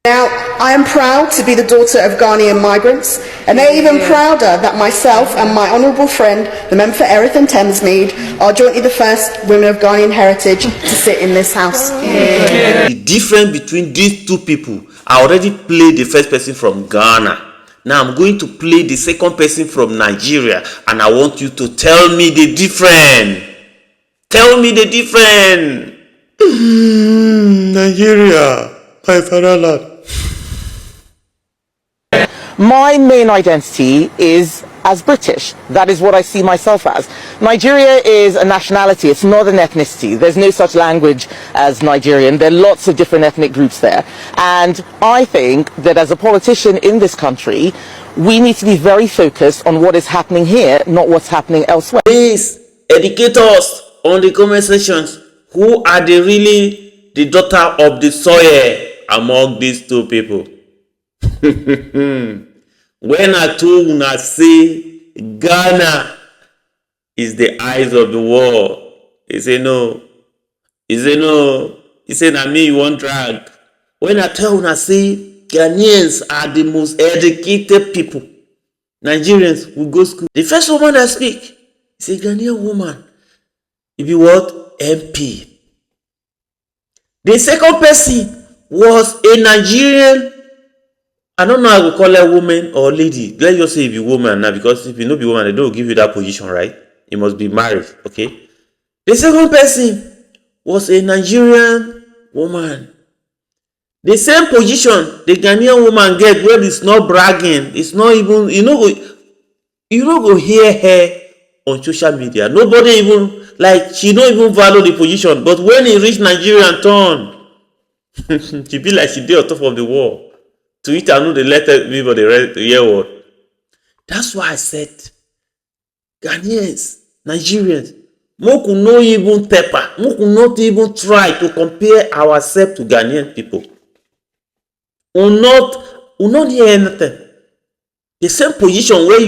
Now, I am proud to be the daughter of Ghanaian migrants, and they're even prouder that myself and my honourable friend, the member for Erith and Thamesmead, are jointly the first women of Ghanaian heritage to sit in this house. The difference between these two people, I already played the first person from Ghana. Now I'm going to play the second person from Nigeria, and I want you to tell me the difference. Tell me the difference. Nigeria, my fatherland. My main identity is as British. That is what I see myself as. Nigeria is a nationality. It's not an ethnicity. There's no such language as Nigerian. There are lots of different ethnic groups there. And I think that as a politician in this country, we need to be very focused on what is happening here, not what's happening elsewhere. Please educate us on the comment sections. Who are really the daughter of the soil among these two people? When I told una say Ghana is the eyes of the world, he say no. He say no. He say na me you want drag. When I tell una say Ghanaians are the most educated people, Nigerians will go school. The first woman that speak is a Ghanaian woman. It be what? MP. The second person was a Nigerian. I don't know how to call her woman or lady. Let's just say if you're woman now, because if you know be woman, they don't give you that position, right? You must be married, okay? The second person was a Nigerian woman. The same position the Ghanaian woman get, where it's not bragging, it's not even, you don't go hear her on social media. Nobody even, like, she don't even value the position. But when he reach Nigerian turn, she be like she did on top of the wall. Twitter, no, they let everybody read the hear word. That's why I said, Ghanaians, Nigerians, we could not even pepper, we could not even try to compare ourselves to Ghanaian people. We not hear anything. The same position where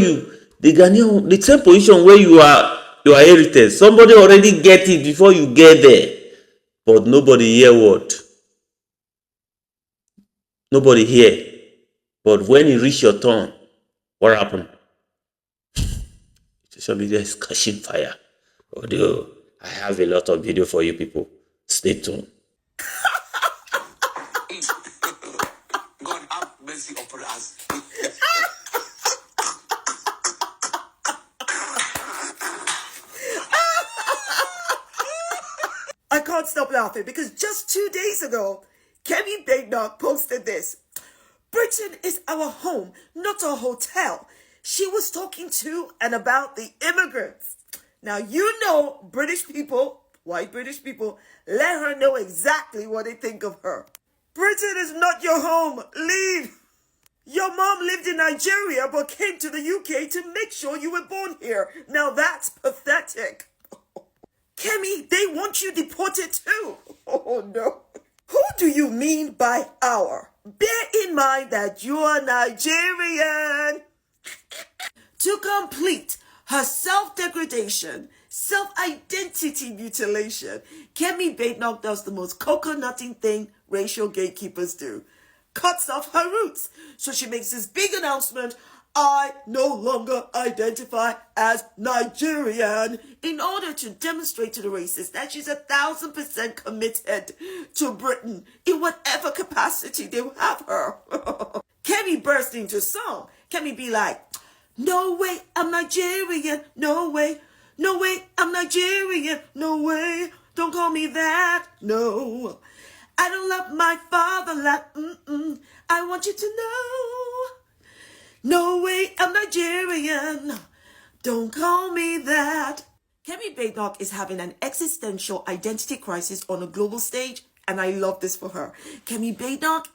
the same position where you are heritage. Somebody already get it before you get there, but nobody hear word. Nobody here. But when you reach your turn, what happened? Social media is catching fire. Although I have a lot of video for you people. Stay tuned. God have mercy upon us. I can't stop laughing because just 2 days ago, Kimi posted this. Britain is our home, not a hotel. She was talking to and about the immigrants. Now, you know, British people, white British people, let her know exactly what they think of her. Britain is not your home. Leave. Your mom lived in Nigeria but came to the UK to make sure you were born here. Now that's pathetic. Kimi, they want you deported too. Oh no. Who do you mean by our? Bear in mind that you are Nigerian. To complete her self-degradation, self-identity mutilation, Kimi does the most coconutting thing racial gatekeepers do. Cuts off her roots. So she makes this big announcement, I no longer identify as Nigerian, in order to demonstrate to the racists that she's 1,000% committed to Britain in whatever capacity they have her. Kimi burst into song. Kimi be like, no way, I'm Nigerian. No way, I'm Nigerian. No way, don't call me that. No, I don't love my fatherland. I want you to know. No way, I'm Nigerian. Don't call me that. Kimi is having an existential identity crisis on a global stage, and I love this for her. Kimi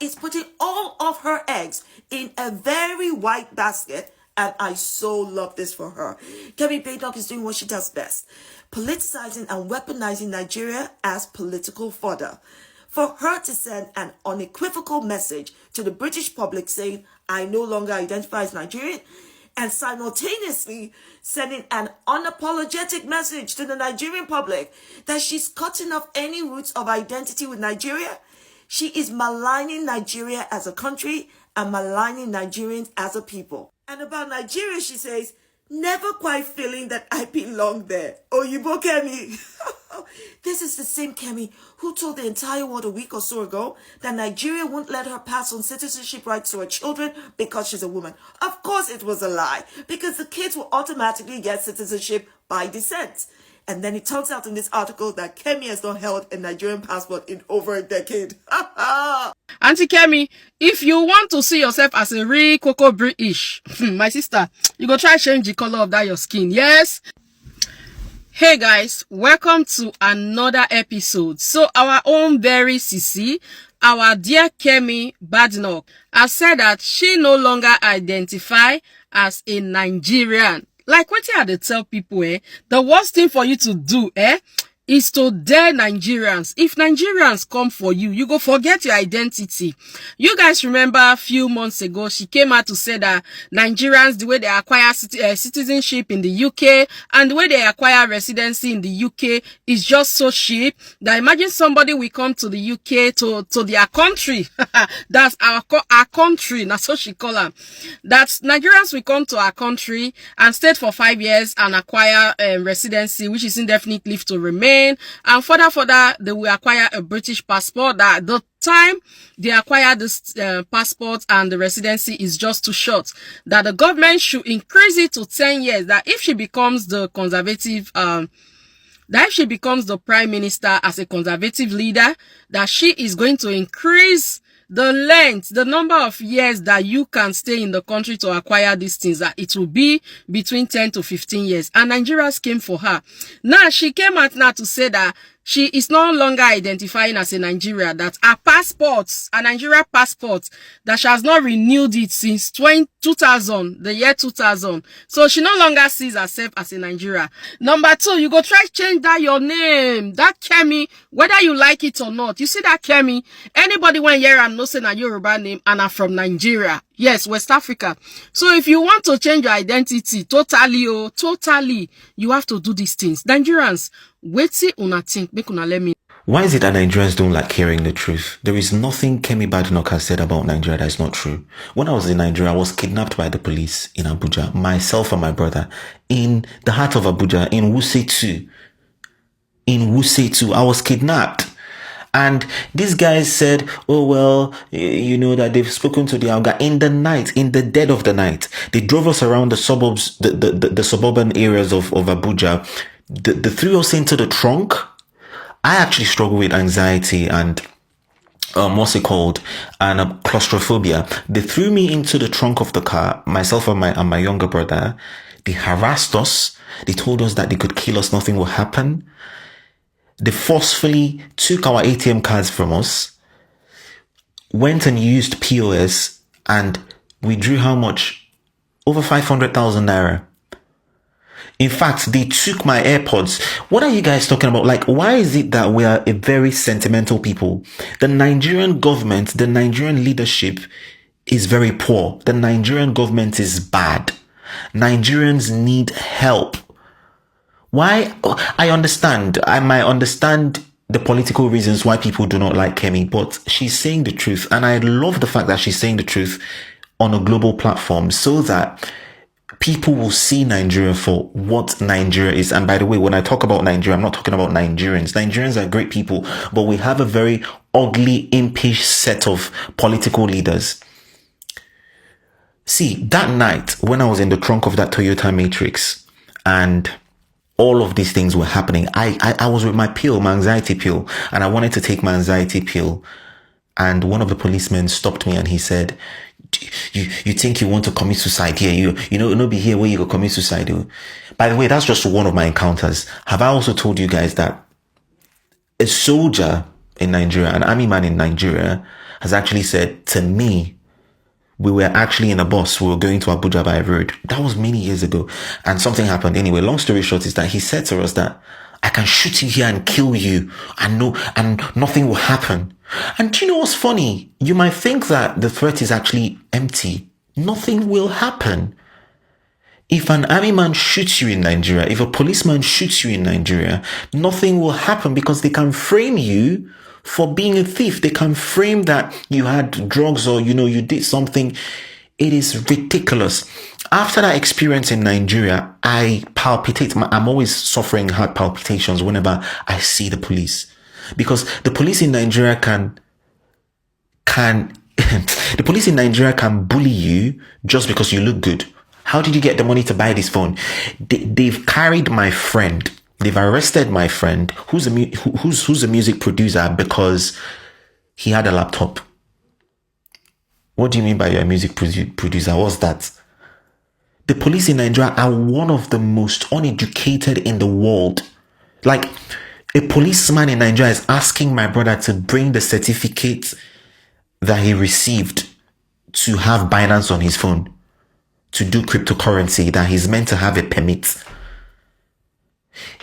is putting all of her eggs in a very white basket, and I so love this for her. Kimi is doing what she does best, politicizing and weaponizing Nigeria as political fodder. For her to send an unequivocal message to the British public saying, I no longer identify as Nigerian, and simultaneously sending an unapologetic message to the Nigerian public that she's cutting off any roots of identity with Nigeria, She is maligning Nigeria as a country and maligning Nigerians as a people. And about Nigeria, she says, never quite feeling that I belong there. Oh, you both Kemi. This is the same Kemi who told the entire world a week or so ago that Nigeria won't let her pass on citizenship rights to her children because she's a woman. Of course it was a lie, because the kids will automatically get citizenship by descent. And then it turns out in this article that Kemi has not held a Nigerian passport in over a decade. Auntie Kemi, if you want to see yourself as a real Coco British, my sister, you go try change the color of that your skin, yes? Hey guys, welcome to another episode. So our own very Sisi, our dear Kemi Badenoch, has said that she no longer identify as a Nigerian. Like what I tell people, the worst thing for you to do, is to dare Nigerians. If Nigerians come for you, you go forget your identity. You guys remember a few months ago, she came out to say that Nigerians, the way they acquire citizenship in the UK and the way they acquire residency in the UK is just so cheap that imagine somebody will come to the UK, to their country. That's our country. That's what she call them. That Nigerians will come to our country and stay for 5 years and acquire residency, which is indefinite leave to remain. And further, they will acquire a British passport. That the time they acquire this passport and the residency is just too short. That the government should increase it to 10 years. That if she becomes the conservative, that if she becomes the prime minister as a conservative leader, that she is going to increase the length, the number of years that you can stay in the country to acquire these things, that it will be between 10 to 15 years. And Nigerians came for her. Now, she came out now to say that she is no longer identifying as a Nigerian, that her passports, a Nigeria passport, that she has not renewed it since 2000, the year 2000. So she no longer sees herself as a Nigerian. Number two, you go try change that your name, that Kemi, whether you like it or not. You see that Kemi, anybody when hear and know say na Yoruba name and are from Nigeria. Yes, West Africa. So if you want to change your identity totally, you have to do these things. Nigerians, wait till una think, make una let me. Why is it that Nigerians don't like hearing the truth? There is nothing Kemi Badenoch has said about Nigeria that is not true. When I was in Nigeria, I was kidnapped by the police in Abuja, myself and my brother, in the heart of Abuja, in Wuse 2. In Wuse 2, I was kidnapped. And these guys said, oh, well, you know that they've spoken to the Alga in the night, in the dead of the night. They drove us around the suburbs, the suburban areas of Abuja. They threw us into the trunk. I actually struggle with anxiety and and claustrophobia. They threw me into the trunk of the car, myself and my younger brother. They harassed us. They told us that they could kill us, nothing will happen. They forcefully took our ATM cards from us, went and used POS, and we drew how much? Over 500,000 naira. In fact, they took my AirPods. What are you guys talking about? Like, why is it that we are a very sentimental people? The Nigerian government, the Nigerian leadership is very poor. The Nigerian government is bad. Nigerians need help. Why? I understand. I might understand the political reasons why people do not like Kemi, but she's saying the truth. And I love the fact that she's saying the truth on a global platform so that people will see Nigeria for what Nigeria is. And by the way, when I talk about Nigeria, I'm not talking about Nigerians. Nigerians are great people, but we have a very ugly, impish set of political leaders. See, that night when I was in the trunk of that Toyota Matrix and all of these things were happening, I was with my pill, my anxiety pill, and I wanted to take my anxiety pill. And one of the policemen stopped me and he said, you think you want to commit suicide here? You know, no be here where you go commit suicide. By the way, that's just one of my encounters. Have I also told you guys that a soldier in Nigeria, an army man in Nigeria, has actually said to me, we were actually in a bus. We were going to Abuja by road. That was many years ago. And something happened. Anyway, long story short is that he said to us that I can shoot you here and kill you and nothing will happen. And do you know what's funny? You might think that the threat is actually empty. Nothing will happen. If an army man shoots you in Nigeria, if a policeman shoots you in Nigeria, nothing will happen because they can frame you for being a thief. They can frame that you had drugs or, you did something. It is ridiculous. After that experience in Nigeria, I palpitate. I'm always suffering heart palpitations whenever I see the police. Because the police in Nigeria can the police in Nigeria can bully you just because you look good. How did you get the money to buy this phone? They've carried my friend. They've arrested my friend, who's a music producer, because he had a laptop. What do you mean by you're a music producer? What's that? The police in Nigeria are one of the most uneducated in the world. Like, a policeman in Nigeria is asking my brother to bring the certificate that he received to have Binance on his phone, to do cryptocurrency, that he's meant to have a permit.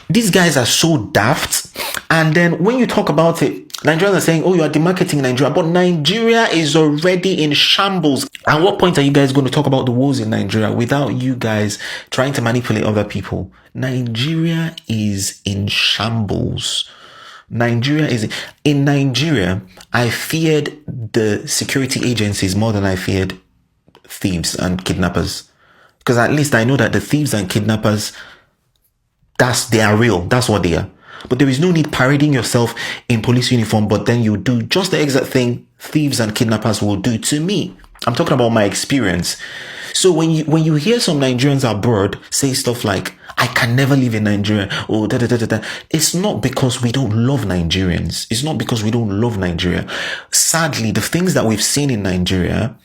These guys are so daft. And then when you talk about it, Nigerians are saying, oh, you are demarketing Nigeria. But Nigeria is already in shambles. At what point are you guys going to talk about the wars in Nigeria without you guys trying to manipulate other people? Nigeria is in shambles. In Nigeria, I feared the security agencies more than I feared thieves and kidnappers. Because at least I know that the thieves and kidnappers, they are real. That's what they are. But there is no need parading yourself in police uniform, but then you do just the exact thing thieves and kidnappers will do to me. I'm talking about my experience. So when you hear some Nigerians abroad say stuff like, I can never live in Nigeria, or it's not because we don't love Nigerians. It's not because we don't love Nigeria. Sadly, the things that we've seen in Nigeria,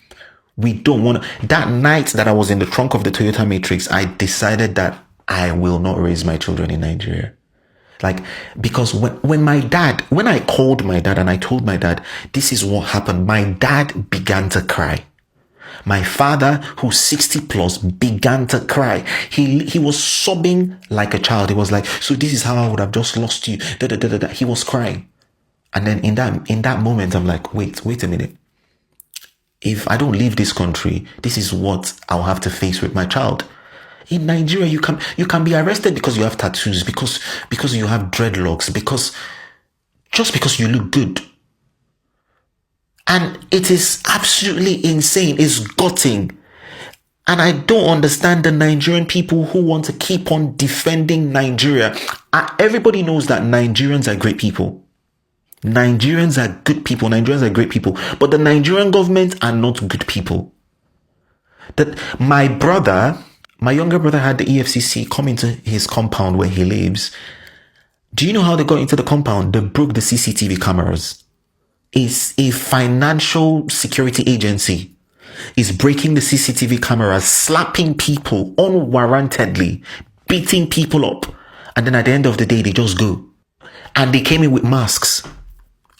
we don't want to. That night that I was in the trunk of the Toyota Matrix, I decided that I will not raise my children in Nigeria. Because when I called my dad and I told my dad, this is what happened, my dad began to cry. My father, who's 60 plus, began to cry. He was sobbing like a child. He was like, so this is how I would have just lost you. He was crying. And then in that moment, I'm like, wait a minute. If I don't leave this country, this is what I'll have to face with my child. In Nigeria, you can be arrested because you have tattoos, because you have dreadlocks, just because you look good. And it is absolutely insane. It's gutting. And I don't understand the Nigerian people who want to keep on defending Nigeria. Everybody knows that Nigerians are great people. Nigerians are good people. Nigerians are great people. But the Nigerian government are not good people. That my younger brother had the EFCC come into his compound where he lives. Do you know how they got into the compound? They broke the CCTV cameras. It's a financial security agency is breaking the CCTV cameras, slapping people unwarrantedly, beating people up. And then at the end of the day, they just go. And they came in with masks.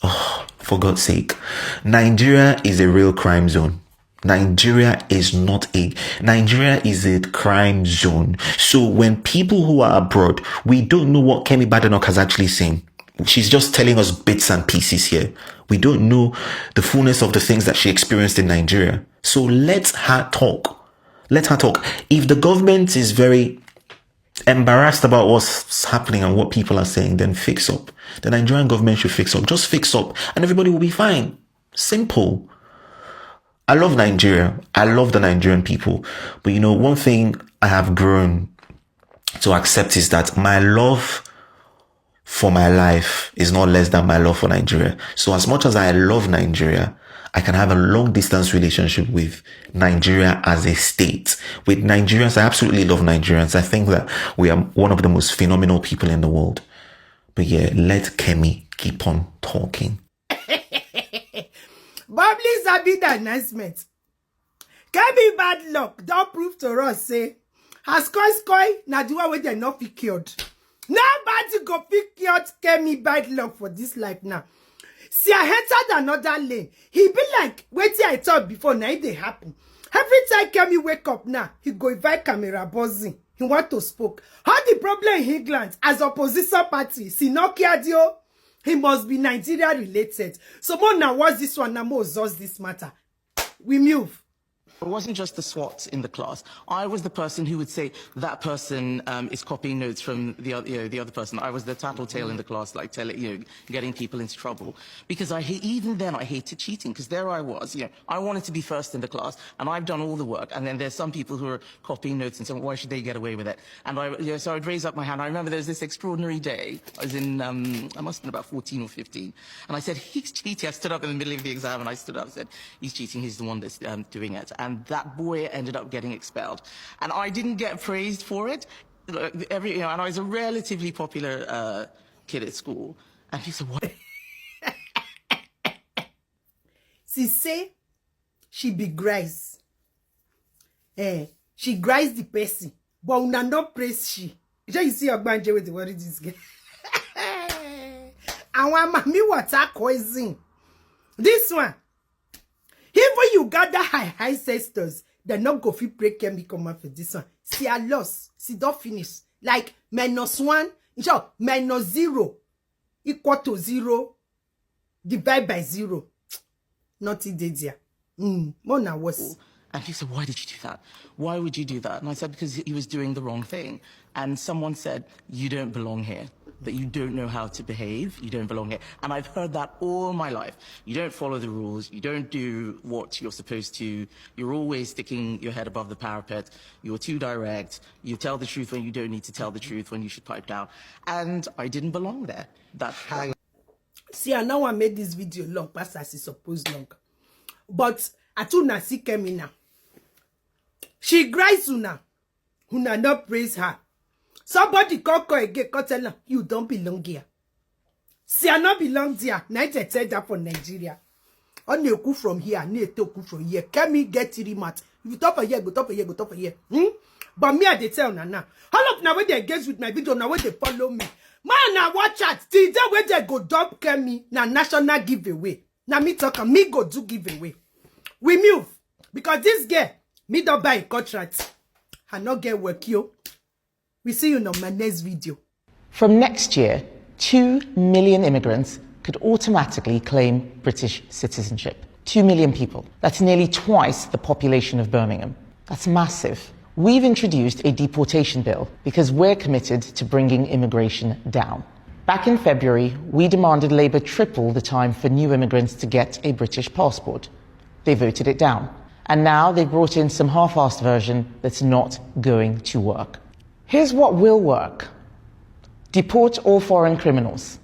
Oh, for God's sake. Nigeria is a real crime zone. Nigeria is a crime zone. So when people who are abroad, we don't know what Kimi Badenoch has actually seen. She's just telling us bits and pieces here. We don't know the fullness of the things that she experienced in Nigeria. So let her talk. If the government is very embarrassed about what's happening and what people are saying, then fix up. The Nigerian government should fix up. Just fix up and everybody will be fine. Simple. I love Nigeria. I love the Nigerian people. But one thing I have grown to accept is that my love for my life is not less than my love for Nigeria. So as much as I love Nigeria, I can have a long distance relationship with Nigeria as a state. With Nigerians, I absolutely love Nigerians. I think that we are one of the most phenomenal people in the world. But yeah, let Kimi keep on talking. Bubbly Zabi the announcement. Kemi bad luck. Don't prove to us, say, has koi na the one where they not fit cured. Now bad to go pick cured Kemi bad luck for this life now. See, I entered another lane. He be like, wait till I thought before, now it happen. Every time Kemi wake up now, he go invite camera buzzing. He want to spoke. How the problem in England as opposition party, Sinokia Dio, he must be Nigeria related. So more now what's this one now more does this matter. We move. It wasn't just the SWAT in the class. I was the person who would say that person is copying notes from the other person. I was the tattletale in the class, like getting people into trouble. Because even then I hated cheating, because there I was, I wanted to be first in the class, and I've done all the work. And then there's some people who are copying notes and saying, why should they get away with it? And so I'd raise up my hand. I remember there was this extraordinary day. I was in, I must have been about 14 or 15. And I said, he's cheating. I stood up in the middle of the exam, and I stood up and said, he's cheating. He's the one that's doing it. And that boy ended up getting expelled. And I didn't get praised for it. And I was a relatively popular kid at school. And he said, what? She say she be grace. She grace the person. But una not praise she. You see your banje with the word this guy. And one mami water poison. This one. Even you gather high ancestors, they not go fit break Kimi come out for this one. See a loss. See don't finish. Like -1, -0 equal to 0 divided by 0. Not it more now worse. And he said, why did you do that? Why would you do that? And I said, because he was doing the wrong thing. And someone said, you don't belong here. That you don't know how to behave. You don't belong here. And I've heard that all my life. You don't follow the rules. You don't do what you're supposed to. You're always sticking your head above the parapet. You're too direct. You tell the truth when you don't need to tell the truth, when you should pipe down. And I didn't belong there. See, I know I made this video long, past as it's supposed long. But I too na see Kimi now. She cries una not praise her. Somebody call again, tell her, you don't belong here. See, I not belong there. Night I said that for Nigeria. On you go from here, near to go from here. Kimi get remat. If you top of here, go top of here, go top of here. But me, I they tell now. How up now when they engage with my video, now when they follow me. Man, now watch out. Till then when they go dump Kimi, now national giveaway. Now me talk, me go do giveaway. We move. Because this girl, me don't buy a contract. I not get work, yo. We see you in my next video. From next year, 2 million immigrants could automatically claim British citizenship. 2 million people. That's nearly twice the population of Birmingham. That's massive. We've introduced a deportation bill because we're committed to bringing immigration down. Back in February, we demanded Labour triple the time for new immigrants to get a British passport. They voted it down. And now they brought in some half-assed version that's not going to work. Here's what will work. Deport all foreign criminals.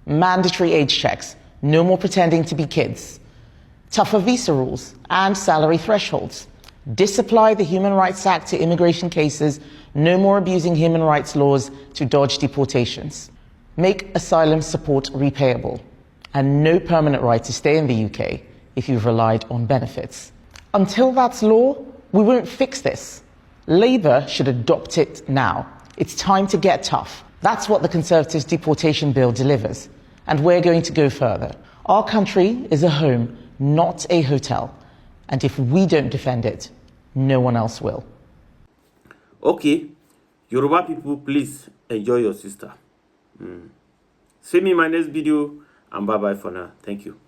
Mandatory age checks. No more pretending to be kids. Tougher visa rules and salary thresholds. Disapply the Human Rights Act to immigration cases. No more abusing human rights laws to dodge deportations. Make asylum support repayable. And no permanent right to stay in the UK if you've relied on benefits. Until that's law, we won't fix this. Labour should adopt it now. It's time to get tough. That's what the Conservatives' deportation bill delivers. And we're going to go further. Our country is a home, not a hotel. And if we don't defend it, no one else will. Okay, Yoruba people, please enjoy your sister. See me in my next video, and bye-bye for now. Thank you.